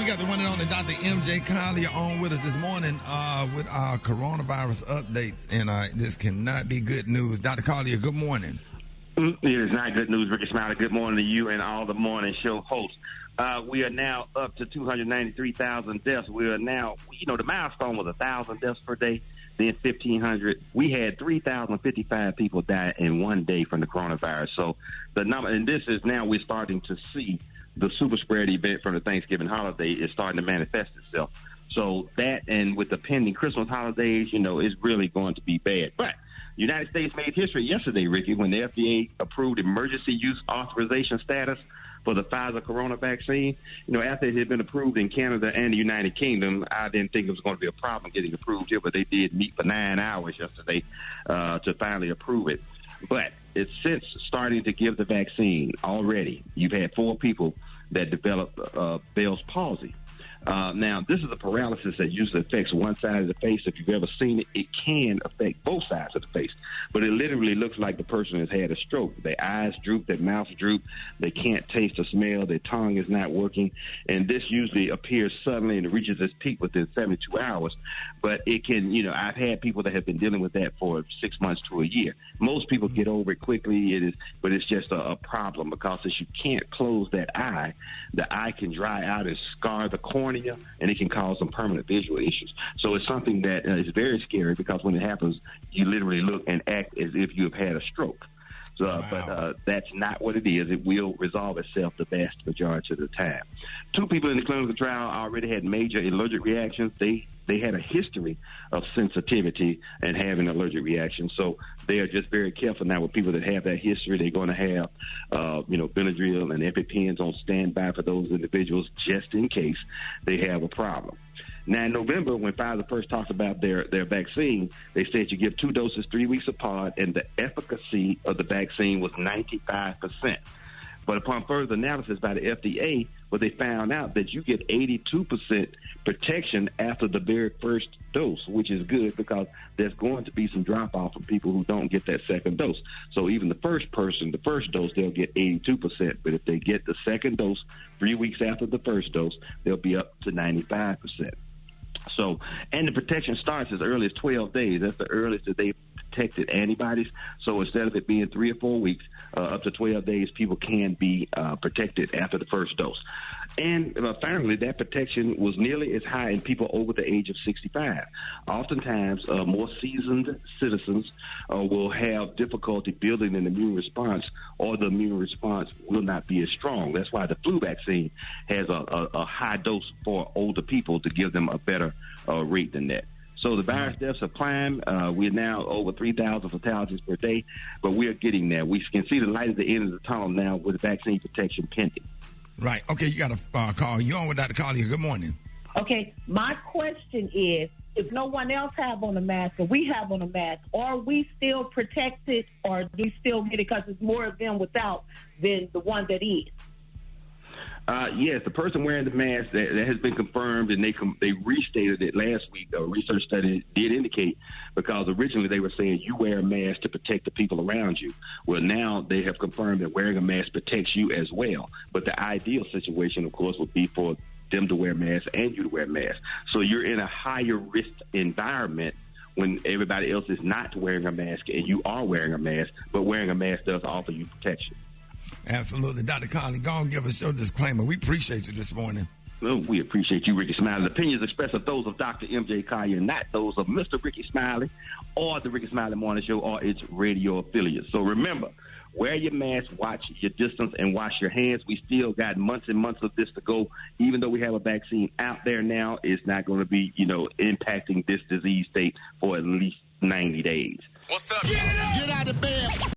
we got the one and only Dr. M.J. Collier on with us this morning with our coronavirus updates, and this cannot be good news. Dr. Collier, good morning. It is not good news, Rickey Smiley. Good morning to you and all the morning show hosts. We are now up to 293,000 deaths. We are now, the milestone was 1,000 deaths per day, then 1,500. We had 3,055 people die in one day from the coronavirus. So the number, and this is now we're starting to see the super spread event from the Thanksgiving holiday is starting to manifest itself. So that, and with the pending Christmas holidays, it's really going to be bad. But the United States made history yesterday, Ricky, when the FDA approved emergency use authorization status for the Pfizer corona vaccine. After it had been approved in Canada and the United Kingdom, I didn't think it was going to be a problem getting approved here, but they did meet for 9 hours yesterday to finally approve it. But it's since starting to give the vaccine already. You've had 4 people that developed Bell's palsy. Now, this is a paralysis that usually affects one side of the face. If you've ever seen it, it can affect both sides of the face. But it literally looks like the person has had a stroke. Their eyes droop, their mouth droop, they can't taste or smell, their tongue is not working. And this usually appears suddenly and reaches its peak within 72 hours. But it can, I've had people that have been dealing with that for 6 months to a year. Most people get over it quickly, but it's just a problem because if you can't close that eye, the eye can dry out and scar the cornea, and it can cause some permanent visual issues. So it's something that is very scary because when it happens, you literally look and act as if you have had a stroke. So, wow. But that's not what it is. It will resolve itself the vast majority of the time. 2 people in the clinical trial already had major allergic reactions. They had a history of sensitivity and having allergic reactions. So they are just very careful now with people that have that history. They're going to have, Benadryl and EpiPens on standby for those individuals just in case they have a problem. Now, in November, when Pfizer first talked about their vaccine, they said you give 2 doses 3 weeks apart, and the efficacy of the vaccine was 95%. But upon further analysis by the FDA, they found out that you get 82% protection after the very first dose, which is good because there's going to be some drop-off from people who don't get that second dose. So even the first dose, they'll get 82%. But if they get the second dose 3 weeks after the first dose, they'll be up to 95%. So, and the protection starts as early as 12 days. That's the earliest that they've detected antibodies. So instead of it being 3 or 4 weeks, up to 12 days, people can be protected after the first dose. And finally, that protection was nearly as high in people over the age of 65. Oftentimes, more seasoned citizens will have difficulty building an immune response, or the immune response will not be as strong. That's why the flu vaccine has a high dose for older people to give them a better rate than that. So the virus deaths have climbed. We're now over 3,000 fatalities per day, but we are getting there. We can see the light at the end of the tunnel now with vaccine protection pending. Right. Okay, you got a call. You're on with Dr. Collier. Good morning. Okay, my question is, if no one else have on a mask or we have on a mask, are we still protected, or do we still get it because it's more of them without than the one that is? Yes, the person wearing the mask, that has been confirmed, and they restated it last week. A research study did indicate, because originally they were saying you wear a mask to protect the people around you. Well, now they have confirmed that wearing a mask protects you as well. But the ideal situation, of course, would be for them to wear masks and you to wear masks. So you're in a higher risk environment when everybody else is not wearing a mask and you are wearing a mask, but wearing a mask does offer you protection. Absolutely. Dr. Collier, go and give us your disclaimer. We appreciate you this morning. Well, we appreciate you, Rickey Smiley. The opinions expressed are those of Dr. M.J. Collier, not those of Mr. Rickey Smiley or the Rickey Smiley Morning Show or its radio affiliates. So remember, wear your mask, watch your distance, and wash your hands. We still got months and months of this to go. Even though we have a vaccine out there now, it's not going to be, impacting this disease state for at least 90 days. What's up? Get out of bed.